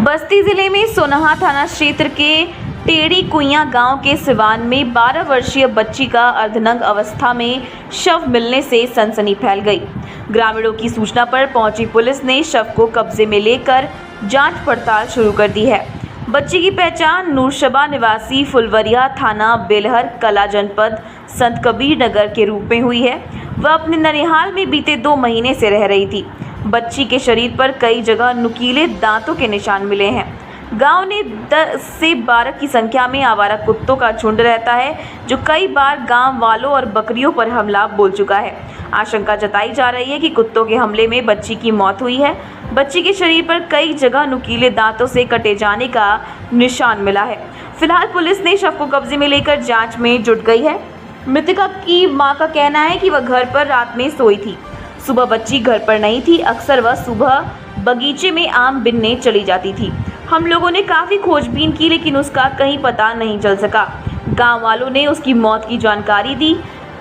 बस्ती जिले में सोनहा थाना क्षेत्र के टेढ़ी कुइयां गांव के सिवान में 12 वर्षीय बच्ची का अर्धनग्न अवस्था में शव मिलने से सनसनी फैल गई। ग्रामीणों की सूचना पर पहुंची पुलिस ने शव को कब्जे में लेकर जांच पड़ताल शुरू कर दी है। बच्ची की पहचान नूरशबा निवासी फुलवरिया थाना बेलहर कला जनपद संत कबीर नगर के रूप में हुई है। वह अपने ननिहाल में बीते 2 महीने से रह रही थी। बच्ची के शरीर पर कई जगह नुकीले दांतों के निशान मिले हैं। गांव में 10 से 12 की संख्या में आवारा कुत्तों का झुंड रहता है, जो कई बार गांव वालों और बकरियों पर हमला बोल चुका है। आशंका जताई जा रही है कि कुत्तों के हमले में बच्ची की मौत हुई है। बच्ची के शरीर पर कई जगह नुकीले दांतों से कटे जाने का निशान मिला है। फिलहाल पुलिस ने शव को कब्जे में लेकर जाँच में जुट गई है। मृतका की मां का कहना है कि वह घर पर रात में सोई थी। सुबह बच्ची घर पर नहीं थी। अक्सर वह सुबह बगीचे में आम बिनने चली जाती थी। हम लोगों ने काफ़ी खोजबीन की, लेकिन उसका कहीं पता नहीं चल सका। गांव वालों ने उसकी मौत की जानकारी दी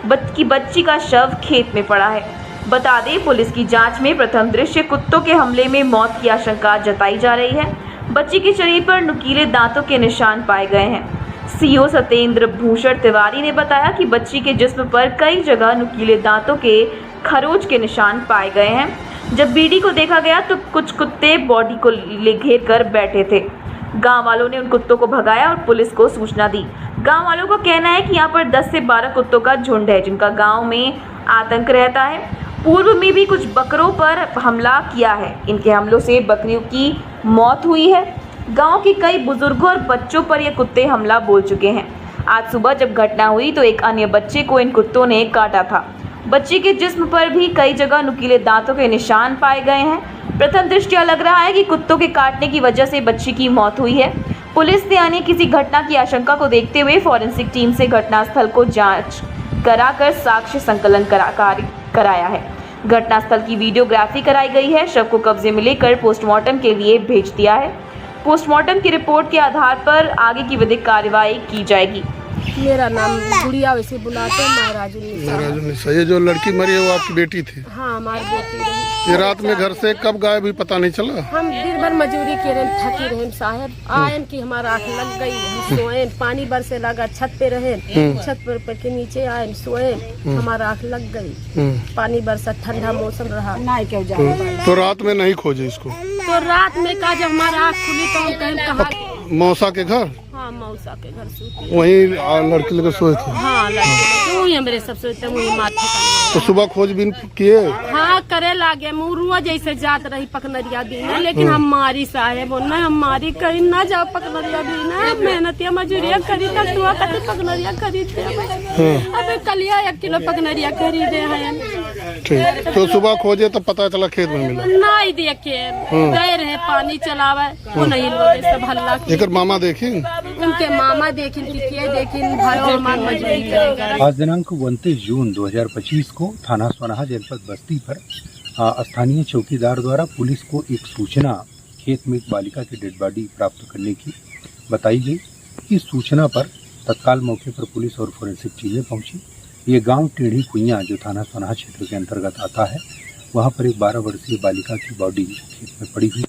कि बच्ची का शव खेत में पड़ा है। बता दें, पुलिस की जांच में प्रथम दृश्य कुत्तों के हमले में मौत की आशंका जताई जा रही है। बच्ची के शरीर पर नुकीले दांतों के निशान पाए गए हैं। सीओ सत्येंद्र भूषण तिवारी ने बताया कि बच्ची के जिस्म पर कई जगह नुकीले दांतों के खरोच के निशान पाए गए हैं। जब बीडी को देखा गया तो कुछ कुत्ते बॉडी को घेर कर बैठे थे। गांव वालों ने उन कुत्तों को भगाया और पुलिस को सूचना दी। गांव वालों का कहना है कि यहां पर 10 से 12 कुत्तों का झुंड है, जिनका गांव में आतंक रहता है। पूर्व में भी कुछ बकरों पर हमला किया है। इनके हमलों से बकरियों की मौत हुई है। गांव के कई बुजुर्गों और बच्चों पर ये कुत्ते हमला बोल चुके हैं। आज सुबह जब घटना हुई तो एक अन्य बच्चे को इन कुत्तों ने काटा था। बच्ची के जिस्म पर भी कई जगह नुकीले दांतों के निशान पाए गए हैं। प्रथम दृष्टया लग रहा है कि कुत्तों के काटने की वजह से बच्ची की मौत हुई है। पुलिस ने अन्य किसी घटना की आशंका को देखते हुए फॉरेंसिक टीम से घटनास्थल को जांच कराकर साक्ष्य संकलन कराया है। घटनास्थल की वीडियोग्राफी कराई गई है। शव को कब्जे में लेकर पोस्टमार्टम के लिए भेज दिया है। पोस्टमार्टम की रिपोर्ट के आधार पर आगे की विधिक कार्रवाई की जाएगी। मेरा नाम गुड़िया वैसे बुलाते हैं, महाराजू निशा। ये जो लड़की मरी है वो आपकी बेटी थी? हाँ, हमारी बेटी रही। ये रात में घर से कब गायब हुई पता नहीं चला? हम दिन भर मजदूरी के रहे, थकी रहे साहब। आयन की हमारा आँख लग गई, हम सोए, पानी बरसे लगा, छत पे रहे, छत पर के नीचे आए, सोए, हमारा आँख लग गई। पानी बरसा, ठंडा मौसम रहा। तो रात में नहीं खोजे इसको? तो रात में का जब हमारा आँख खुली तो हम कहें कहाँ? मौसा के घर? हाँ, मौसा के घर सोती। वहीं लड़की लेकर सोए थे? हाँ, लड़की मेरे सब सोते, वही माथे। तो सुबह खोजबीन किए? हाँ, करे लागे मुरुआ जैसे जात रही पकनरिया दिन, लेकिन हम मारी साहेब न, हम मारी कहीं ना जाओ पकनरिया दिन, मेहनतिया मजूरिया करी तक दुआ करते पकनरिया खरीदते। अबे कलिया 1 किलो पकनरिया खरीदे हैं। ठीक, तो सुबह खोजे तो पता चला खेत में मिला? नहीं देखे, गए रहे पानी चलावे, वो नहीं लोग सब हल्ला। एक मामा देखी? उनके मामा देखिन, देखिन भाई और मान मजदूरी करेगा। आज दिनांक 29 जून 2025 को थाना सोनहा जनपद बस्ती पर स्थानीय चौकीदार द्वारा पुलिस को एक सूचना खेत में एक बालिका की डेड बॉडी प्राप्त करने की बताई गई। इस सूचना पर तत्काल मौके पर पुलिस और फोरेंसिक टीमें पहुंची। ये गांव टेढ़ी कुइयां जो थाना सोनहा क्षेत्र के अंतर्गत आता है, वहां पर एक 12 वर्षीय बालिका की बॉडी खेत में पड़ी हुई।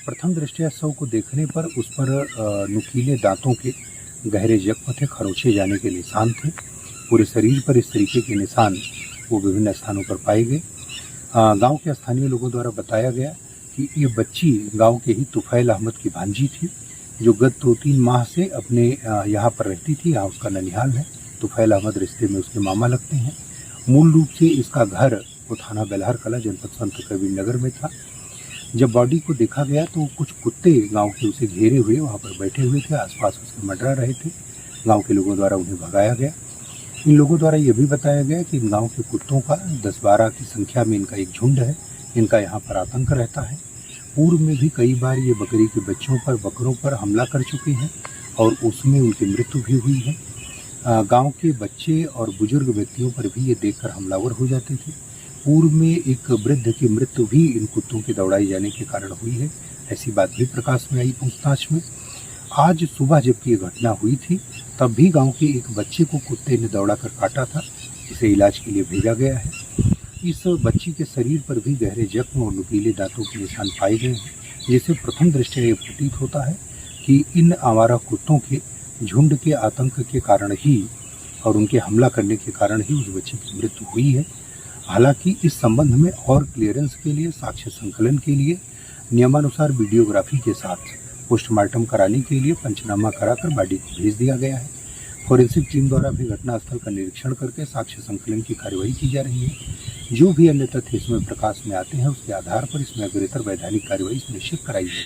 प्रथम दृष्टया शव को देखने पर उस पर नुकीले दांतों के गहरे जख्म थे, खरोचे जाने के निशान थे। पूरे शरीर पर इस तरीके के निशान वो विभिन्न स्थानों पर पाए गए। गांव के स्थानीय लोगों द्वारा बताया गया कि ये बच्ची गांव के ही तुफैल अहमद की भांजी थी, जो गत 2-3 माह से अपने यहाँ पर रहती थी। यहाँ उसका ननिहाल है। तुफैल अहमद रिश्ते में उसके मामा लगते हैं। मूल रूप से इसका घर वो थाना बेलहर कला जनपद संत कबीर नगर में था। जब बॉडी को देखा गया तो कुछ कुत्ते गांव के उसे घेरे हुए वहां पर बैठे हुए थे, आसपास उसके मंडरा रहे थे। गांव के लोगों द्वारा उन्हें भगाया गया। इन लोगों द्वारा यह भी बताया गया कि इन गांव के कुत्तों का 10-12 की संख्या में इनका एक झुंड है। इनका यहाँ पर आतंक रहता है। पूर्व में भी कई बार ये बकरी के बच्चों पर, बकरों पर हमला कर चुके हैं और उसमें उनकी मृत्यु भी हुई है। गाँव के बच्चे और बुजुर्ग व्यक्तियों पर भी ये देखकर हमलावर हो जाते थे। पूर्व में एक वृद्ध की मृत्यु भी इन कुत्तों के दौड़ाई जाने के कारण हुई है। ऐसी बात भी प्रकाश में आई पूछताछ में। आज सुबह जबकि ये घटना हुई थी, तब भी गांव के एक बच्चे को कुत्ते ने दौड़ाकर काटा था, जिसे इलाज के लिए भेजा गया है। इस बच्ची के शरीर पर भी गहरे जख्म और नुकीले दांतों के निशान पाए गए हैं। जिससे प्रथम दृष्टया ये प्रतीत होता है कि इन आवारा कुत्तों के झुंड के आतंक के कारण ही और उनके हमला करने के कारण ही उस बच्चे की मृत्यु हुई है। हालांकि इस संबंध में और क्लियरेंस के लिए, साक्ष्य संकलन के लिए नियमानुसार वीडियोग्राफी के साथ पोस्टमार्टम कराने के लिए पंचनामा कराकर बॉडी को भेज दिया गया है। फॉरेंसिक टीम द्वारा भी घटनास्थल का निरीक्षण करके साक्ष्य संकलन की कार्यवाही की जा रही है। जो भी अन्य तथ्य इसमें प्रकाश में आते हैं उसके आधार पर इसमें अग्रेतर वैधानिक कार्यवाही सुनिश्चित कराई जाएगी।